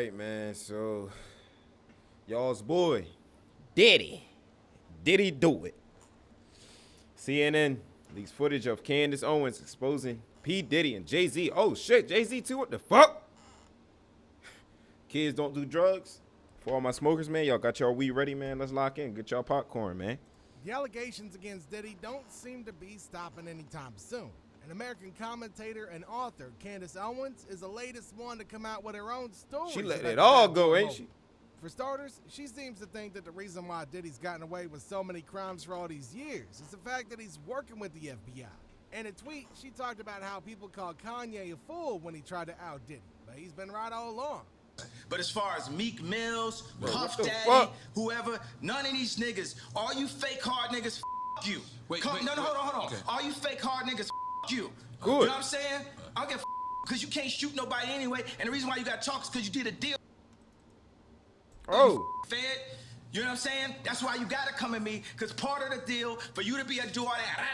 right, man. So, y'all's boy, Diddy do it. CNN leaks footage of Candace Owens exposing P. Diddy and Jay-Z. Oh, shit, Jay-Z too? What the fuck? Kids don't do drugs. For all my smokers, man, y'all got y'all weed ready, man? Let's lock in. Get y'all popcorn, man. The allegations against Diddy don't seem to be stopping anytime soon. An American commentator and author, Candace Owens, is the latest one to come out with her own story. She let it all go, ain't she? For starters, she seems to think that the reason why Diddy's gotten away with so many crimes for all these years is the fact that he's working with the FBI. In a tweet, she talked about how people called Kanye a fool when he tried to out Diddy, but he's been right all along. But as far as Meek Mills, Puff Daddy, whoever, none of these niggas, all you fake hard niggas, f you. Wait, hold on. Okay. All you fake hard niggas, f you. Good. You know what I'm saying? I don't give a because you can't shoot nobody anyway, and the reason why you got to talk is because you did a deal. Oh. Fed. You know what I'm saying? That's why you got to come at me, because part of the deal for you to be a do all that,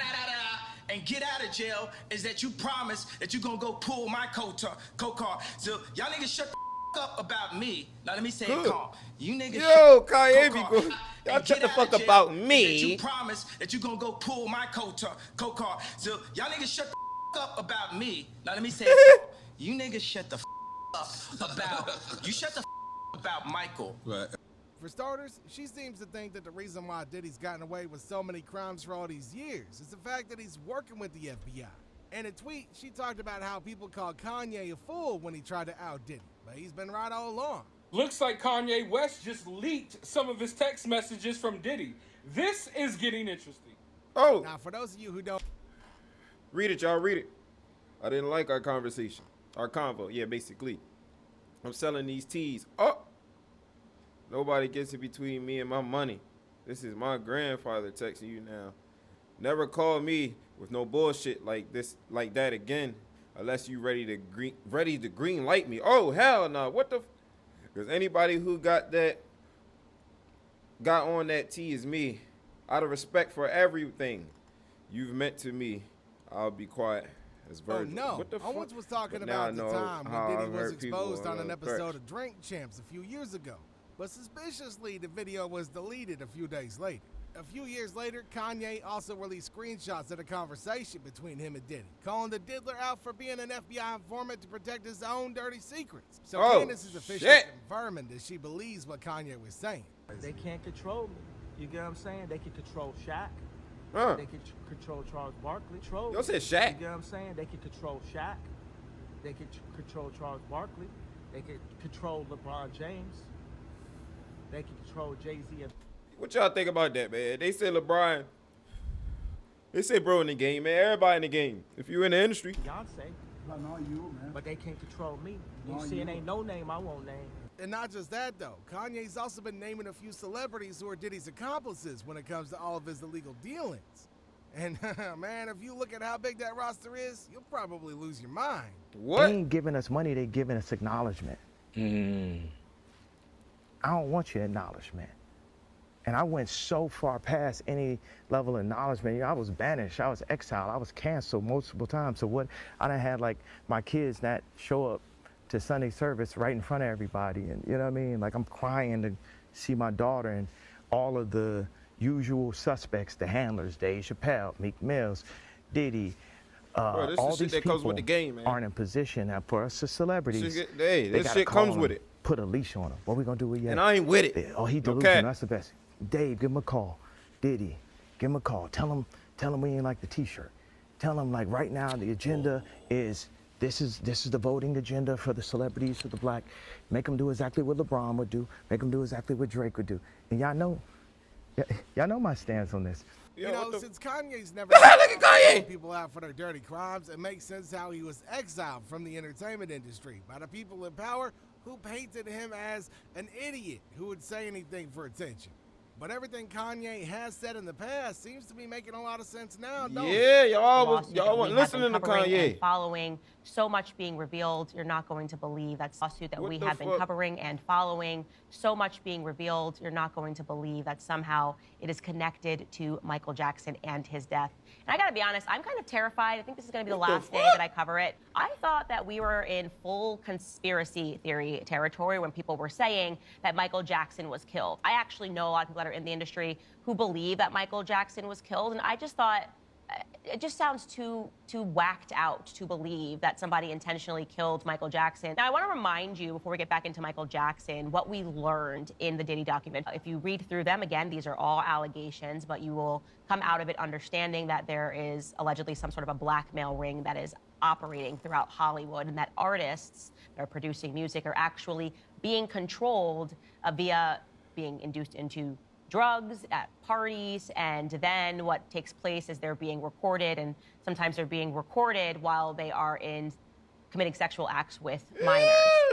and get out of jail is that you promise that you're going to go pull my co-car. So y'all niggas shut the up about me. Now let me say it calm. You niggas Yo, Kanye be good. Y'all shut the fuck about me. You promise that you gonna go pull my co-car. So y'all niggas shut the up about me. Now let me say it calm. You niggas shut the up about Michael. Right. For starters, she seems to think that the reason why Diddy's gotten away with so many crimes for all these years is the fact that he's working with the FBI. In a tweet, she talked about how people called Kanye a fool when he tried to out Diddy, but he's been right all along. Looks like Kanye West just leaked some of his text messages from Diddy. This is getting interesting. Oh. Now, for those of you who don't... Read it, y'all. Read it. I didn't like our conversation. Our convo. Yeah, basically. I'm selling these teas. Oh. Nobody gets in between me and my money. This is my grandfather texting you now. Never call me with no bullshit like that again, unless you ready to green light me. Oh hell no! What the? Because anybody who got on that T is me. Out of respect for everything you've meant to me, I'll be quiet as Virgil. Oh no! What the Owens fuck? was talking about the time when Diddy was exposed on an episode threats. of Drink Champs a few years ago. But suspiciously, the video was deleted a few days later. A few years later, Kanye also released screenshots of a conversation between him and Diddy, calling the diddler out for being an FBI informant to protect his own dirty secrets. So Candace is officially confirming that she believes what Kanye was saying. They can't control me. You get what I'm saying? They can control Shaq. They can control Charles Barkley. You said Shaq? You get what I'm saying? They can control Shaq. They can control Charles Barkley. They can control LeBron James. They can control Jay-Z. What y'all think about that, man? They say LeBron. They say bro in the game, man. Everybody in the game. If you in the industry. Beyonce. But not you, man. But they can't control me. You see, it ain't no name I won't name. And not just that, though. Kanye's also been naming a few celebrities who are Diddy's accomplices when it comes to all of his illegal dealings. And, man, if you look at how big that roster is, you'll probably lose your mind. What? They ain't giving us money, they giving us acknowledgement. I don't want your acknowledgement. And I went so far past any level of acknowledgement. You know, I was banished, I was exiled, I was canceled multiple times. So what, I done had like my kids not show up to Sunday service right in front of everybody. And you know what I mean? Like I'm crying to see my daughter and all of the usual suspects, the handlers, Dave Chappelle, Meek Mills, Diddy, Bro, all these that people comes with the game, man. aren't in position for us as celebrities. This shit comes with it. Put a leash on him. What we gonna do with you? And I ain't with it. Oh, he delusional. That's the best. Dave, give him a call. Diddy, give him a call. Tell him we ain't like the T-shirt. Tell him like right now the agenda is this is the voting agenda for the celebrities, for the black. Make them do exactly what LeBron would do. Make them do exactly what Drake would do. And y'all know my stance on this. You know, since Kanye's never look at Kanye people out for their dirty crimes, it makes sense how he was exiled from the entertainment industry by the people in power who painted him as an idiot who would say anything for attention. But everything Kanye has said in the past seems to be making a lot of sense now, don't Yeah, it? y'all weren't listening to covering Kanye. and following, so much being revealed, you're not going to believe. That's a lawsuit that What we the have been fuck? covering and following, so much being revealed, you're not going to believe that somehow it is connected to Michael Jackson and his death. And I gotta be honest, I'm kind of terrified. I think this is gonna be the What the last day fuck? that I cover it. I thought that we were in full conspiracy theory territory when people were saying that Michael Jackson was killed. I actually know a lot of people that are in the industry who believe that Michael Jackson was killed, and I just thought, it just sounds too whacked out to believe that somebody intentionally killed Michael Jackson. Now, I want to remind you, before we get back into Michael Jackson, what we learned in the Diddy document. If you read through them, again, these are all allegations, but you will come out of it understanding that there is allegedly some sort of a blackmail ring that is operating throughout Hollywood, and that artists that are producing music are actually being controlled via being induced into drugs at parties, and then what takes place is they're being recorded, and sometimes they're being recorded while they are committing sexual acts with minors.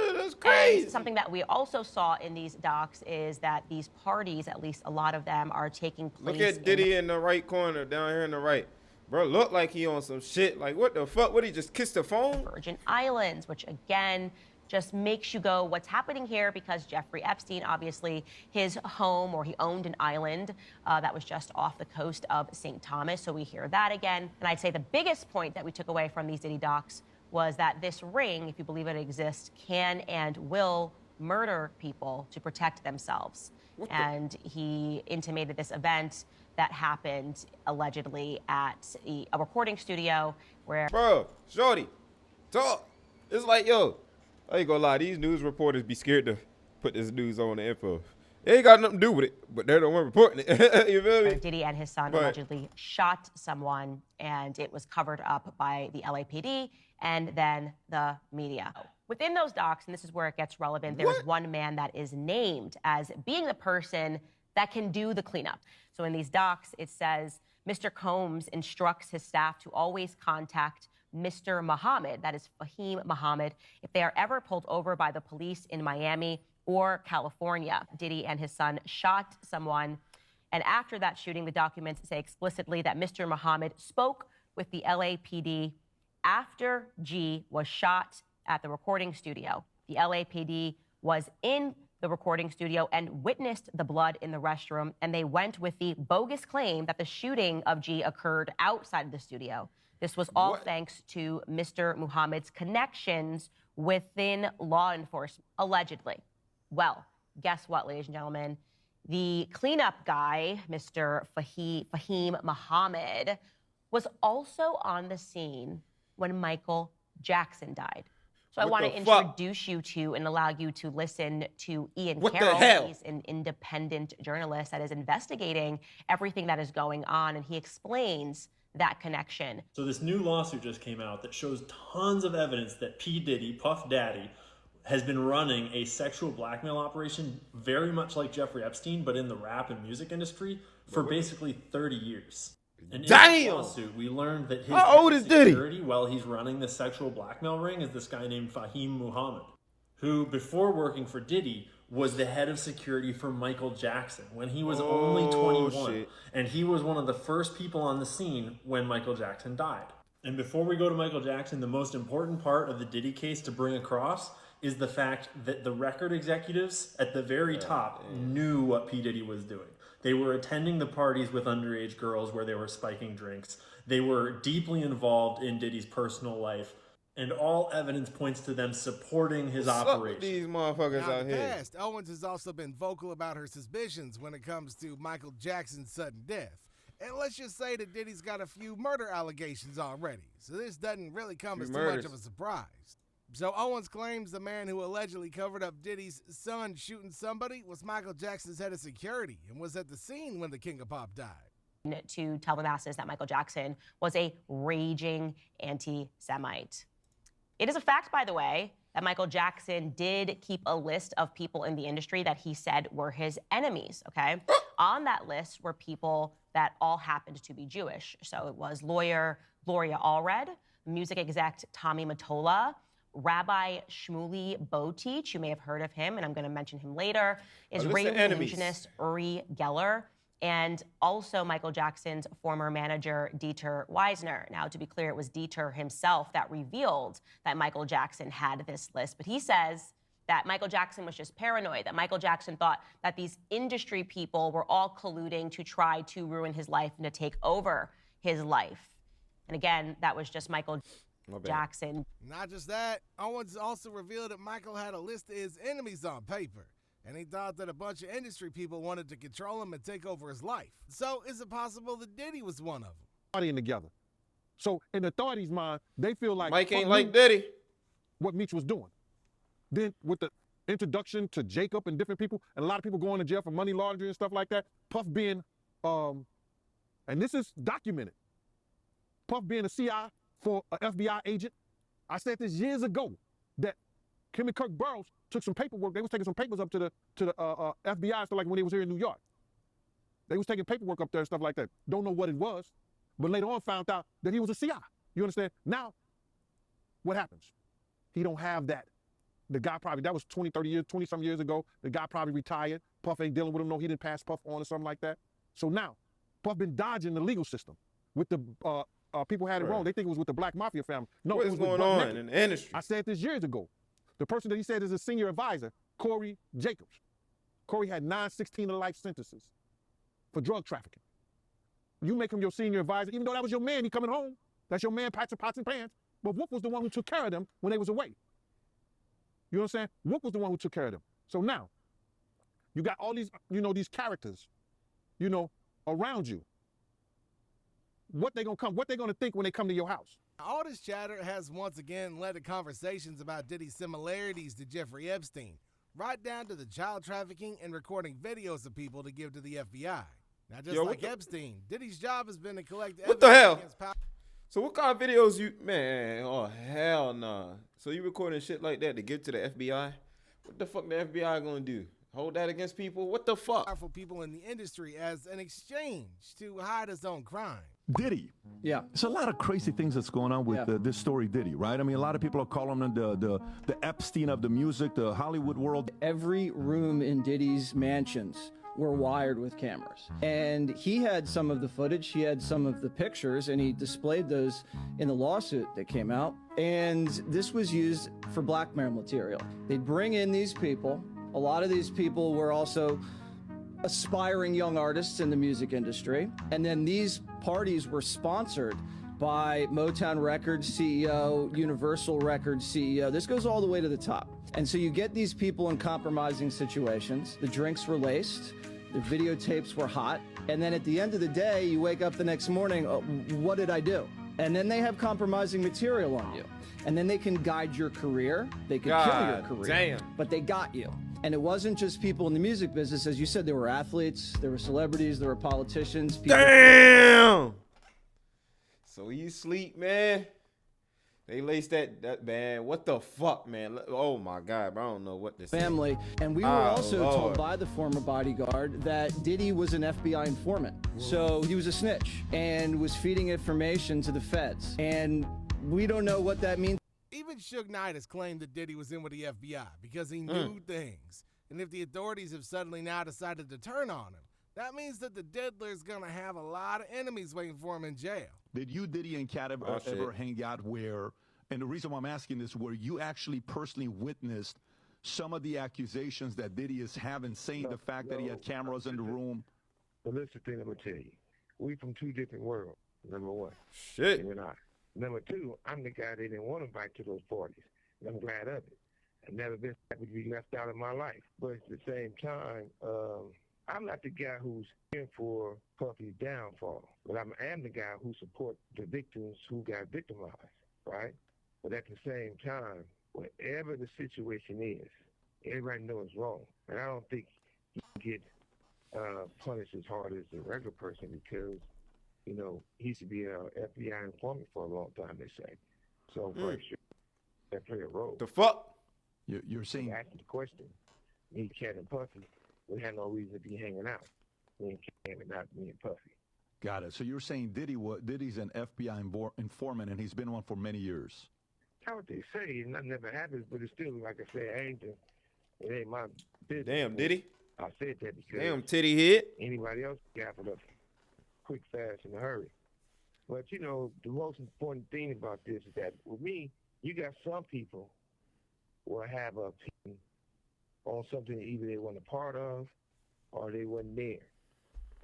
Yeah, that's crazy. And something that we also saw in these docs is that these parties, at least a lot of them, are taking place. Look at Diddy in the right corner, down here in the right. Bro, look like he on some shit. Like, what the fuck? What, he just kissed the phone? Virgin Islands, which again just makes you go, what's happening here? Because Jeffrey Epstein, obviously, his home, or he owned an island that was just off the coast of St. Thomas. So we hear that again. And I'd say the biggest point that we took away from these Diddy docs was that this ring, if you believe it exists, can and will murder people to protect themselves. And he intimated this event that happened allegedly at a recording studio where... Bro, shorty, talk. It's like, yo, I ain't gonna lie, these news reporters be scared to put this news on the info. It ain't got nothing to do with it, but they're the one reporting it. You feel me? Diddy and his son But- allegedly shot someone, and it was covered up by the LAPD and then the media. Within those docs, and this is where it gets relevant, there's one man that is named as being the person that can do the cleanup. So in these docs, it says, Mr. Combs instructs his staff to always contact Mr. Muhammad, that is Fahim Muhammad, if they are ever pulled over by the police in Miami or California. Diddy and his son shot someone, and after that shooting, the documents say explicitly that Mr. Muhammad spoke with the LAPD after G was shot at the recording studio. The LAPD was in the recording studio and witnessed the blood in the restroom, and they went with the bogus claim that the shooting of G occurred outside of the studio. This was all thanks to Mr. Muhammad's connections within law enforcement, allegedly. Well, guess what, ladies and gentlemen? The cleanup guy, Mr. Fahim Muhammad, was also on the scene when Michael Jackson died. So I What want to the fuck? introduce you to and allow you to listen to Ian What the Carroll. hell? He's an independent journalist that is investigating everything that is going on, and he explains that connection. So this new lawsuit just came out that shows tons of evidence that P. Diddy, Puff Daddy, has been running a sexual blackmail operation very much like Jeffrey Epstein, but in the rap and music industry for basically 30 years. And in Damn! this lawsuit, we learned that his How old is Diddy? security while he's running the sexual blackmail ring is this guy named Fahim Muhammad, who before working for Diddy was the head of security for Michael Jackson when he was only 21. shit. And he was one of the first people on the scene when Michael Jackson died. And before we go to Michael Jackson, the most important part of the Diddy case to bring across is the fact that the record executives at the very top knew what P. Diddy was doing. They were attending the parties with underage girls where they were spiking drinks. They were deeply involved in Diddy's personal life. And all evidence points to them supporting his What's up with operation. these motherfuckers Now, out in the here? past, Owens has also been vocal about her suspicions when it comes to Michael Jackson's sudden death. And let's just say that Diddy's got a few murder allegations already, so this doesn't really come as too much murders. of a surprise. So Owens claims the man who allegedly covered up Diddy's son shooting somebody was Michael Jackson's head of security and was at the scene when the King of Pop died. To tell the masses that Michael Jackson was a raging anti-Semite. It is a fact, by the way, that Michael Jackson did keep a list of people in the industry that he said were his enemies, okay? On that list were people that all happened to be Jewish. So it was lawyer Gloria Allred, music exec Tommy Mottola, Rabbi Shmuley Boteach, you may have heard of him, and I'm going to mention him later, list of Israeli enemies. illusionist Uri Geller, and also Michael Jackson's former manager, Dieter Wiesner. Now, to be clear, it was Dieter himself that revealed that Michael Jackson had this list, but he says that Michael Jackson was just paranoid, that Michael Jackson thought that these industry people were all colluding to try to ruin his life and to take over his life. And again, that was just Michael Jackson. Not just that, Owens also revealed that Michael had a list of his enemies on paper, and he thought that a bunch of industry people wanted to control him and take over his life. So is it possible that Diddy was one of them? Partying together. So in the authorities' mind, they feel like Mike ain't like Diddy. What Meech was doing. Then with the introduction to Jacob and different people, and a lot of people going to jail for money laundering and stuff like that, Puff being, and this is documented, Puff being a CI for an FBI agent. I said this years ago, that Kim and Kirk Burroughs took some paperwork. They was taking some papers up to the FBI, so like when they was here in New York. They was taking paperwork up there and stuff like that. Don't know what it was, but later on found out that he was a CI. You understand? Now, what happens? He don't have that. The guy probably, that was 20, 30 years, 20-some years ago. The guy probably retired. Puff ain't dealing with him. No, he didn't pass Puff on or something like that. So now, Puff been dodging the legal system. With the people had it wrong. They think it was with the Black Mafia family. No, what is going on in the industry? I said this years ago. The person that he said is a senior advisor, Corey Jacobs. Corey had 9 16-to-life sentences for drug trafficking. You make him your senior advisor, even though that was your man, he coming home. That's your man, pots and pans. But Whoop was the one who took care of them when they was away. You know what I'm saying? Whoop was the one who took care of them. So now, you got all these, these characters, around you. What they gonna think when they come to your house? All this chatter has once again led to conversations about Diddy's similarities to Jeffrey Epstein, right down to the child trafficking and recording videos of people to give to the FBI. Now, just like Epstein, Diddy's job has been to collect evidence. What the hell? So what kind of videos oh, hell nah. So you recording shit like that to give to the FBI? What the fuck the FBI gonna do? Hold that against people? What the fuck? Powerful people in the industry as an exchange to hide his own crime. Diddy. Yeah. There's a lot of crazy things that's going on with this story Diddy, right? I mean, a lot of people are calling him the Epstein of the music, the Hollywood world. Every room in Diddy's mansions were wired with cameras. And he had some of the footage, he had some of the pictures, and he displayed those in the lawsuit that came out. And this was used for blackmail material. They'd bring in these people. A lot of these people were also aspiring young artists in the music industry. And then these parties were sponsored by Motown Records CEO, Universal Records CEO. This goes all the way to the top. And so you get these people in compromising situations. The drinks were laced, the videotapes were hot, and then at the end of the day, you wake up the next morning, oh, what did I do? And then they have compromising material on you. And then they can guide your career, they can kill your career, but they got you. And it wasn't just people in the music business. As you said, there were athletes, there were celebrities, there were politicians. Damn! So you sleep, man. They laced that man. What the fuck, man? Oh my God, bro. I don't know what this family. And we were also told by the former bodyguard that Diddy was an FBI informant. So he was a snitch and was feeding information to the feds. And we don't know what that means. Even Suge Knight has claimed that Diddy was in with the FBI because he knew things. And if the authorities have suddenly now decided to turn on him, that means that the Diddler's gonna have a lot of enemies waiting for him in jail. Did you, Diddy, and Cat ever hang out where, and the reason why I'm asking this, where you actually personally witnessed some of the accusations that Diddy is having, saying the fact that he had cameras in the room? Well, listen, thing I'm gonna tell you, we from two different worlds. Number one, shit. You and I. Number two, I'm the guy they didn't want to invite to those parties, and I'm glad of it. I've never been happy to be left out of my life. But at the same time, I'm not the guy who's in for Puffy's downfall, but I am the guy who supports the victims who got victimized, right? But at the same time, whatever the situation is, everybody knows it's wrong. And I don't think he can get punished as hard as the regular person because, he should be an FBI informant for a long time, they say. So I'm quite sure that play a role. The fuck? You're saying... Asking the question, me, Cat, and Puffy, we had no reason to be hanging out. Me and Cat, and not me and Puffy. Got it. So you're saying Diddy's an FBI informant, and he's been one for many years. That's what they say, and that never happens. But it's still, like I said, it ain't my business. Damn, Diddy. I said that because Damn, titty hit. anybody else got it up quick, fast, in a hurry. But you know, the most important thing about this is that with me, you got some people will have a opinion on something either they weren't a part of or they weren't there.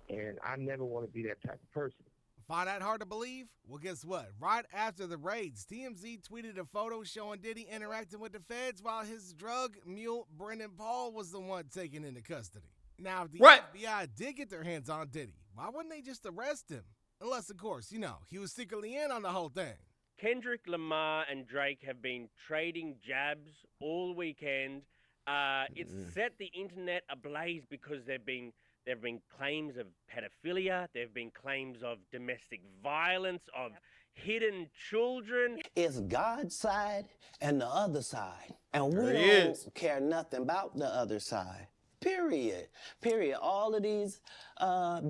And I never want to be that type of person. Find that hard to believe? Well, guess what? Right after the raids, TMZ tweeted a photo showing Diddy interacting with the feds while his drug mule, Brendan Paul, was the one taken into custody. Now, if the FBI did get their hands on Diddy, why wouldn't they just arrest him? Unless, of course, you know, he was secretly in on the whole thing. Kendrick Lamar and Drake have been trading jabs all weekend. It's set the internet ablaze because there have been claims of pedophilia, there have been claims of domestic violence, of hidden children. It's God's side and the other side. And we don't care nothing about the other side. Period. Period. All of these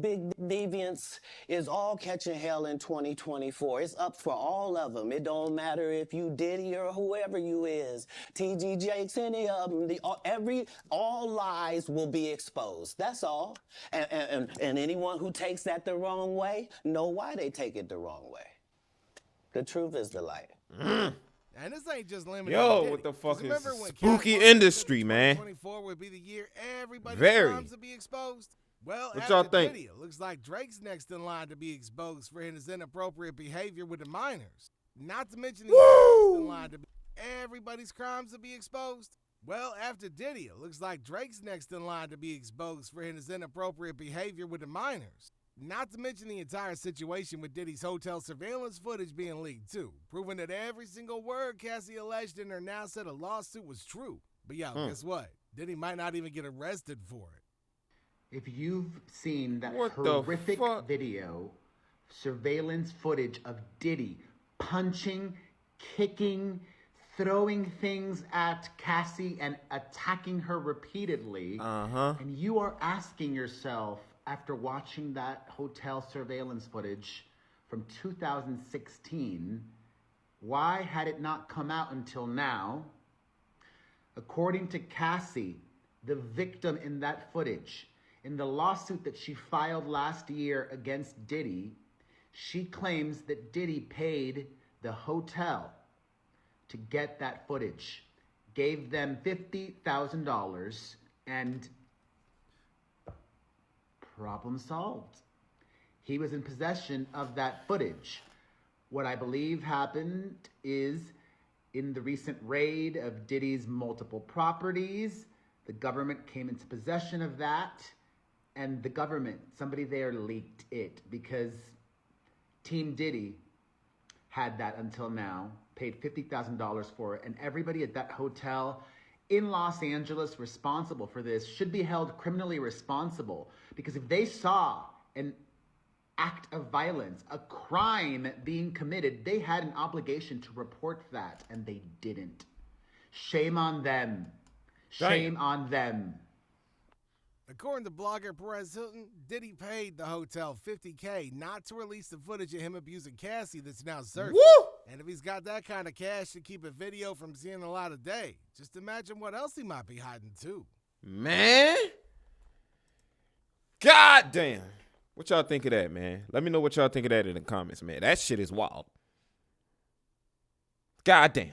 big deviants is all catching hell in 2024. It's up for all of them. It don't matter if you Diddy or whoever you is. TG Jakes, any of them. All lies will be exposed. That's all. And anyone who takes that the wrong way, know why they take it the wrong way. The truth is the light. And this ain't just limited. Yo, what the fuck is spooky industry, man? 2024 would be the year everybody's Very. crimes would be exposed. Well, What after y'all think? Diddy, it looks like Drake's next in line to be exposed for his inappropriate behavior with the minors. Not to mention he's next in line to be everybody's crimes to be exposed. Well, after Diddy, it looks like Drake's next in line to be exposed for his inappropriate behavior with the minors. Not to mention the entire situation with Diddy's hotel surveillance footage being leaked, too, proving that every single word Cassie alleged in her now said a lawsuit was true. But yo, guess what? Diddy might not even get arrested for it. If you've seen that horrific video, surveillance footage of Diddy punching, kicking, throwing things at Cassie and attacking her repeatedly, and you are asking yourself, after watching that hotel surveillance footage from 2016, why had it not come out until now? According to Cassie, the victim in that footage, in the lawsuit that she filed last year against Diddy, she claims that Diddy paid the hotel to get that footage, gave them $50,000, and problem solved. He was in possession of that footage. What I believe happened is, in the recent raid of Diddy's multiple properties, the government came into possession of that, and the government, somebody there leaked it because Team Diddy had that until now, paid $50,000 for it, and everybody at that hotel in Los Angeles responsible for this should be held criminally responsible, because if they saw an act of violence, a crime being committed, they had an obligation to report that, and they didn't. Shame on them. Shame on them. According to blogger Perez Hilton, Diddy paid the hotel $50K not to release the footage of him abusing Cassie that's now searching. Woo! And if he's got that kind of cash to keep a video from seeing the light of day, just imagine what else he might be hiding too. Man. God damn. What y'all think of that, man? Let me know what y'all think of that in the comments, man. That shit is wild. God damn.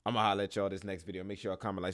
I'm going to holler at y'all this next video. Make sure y'all comment, like,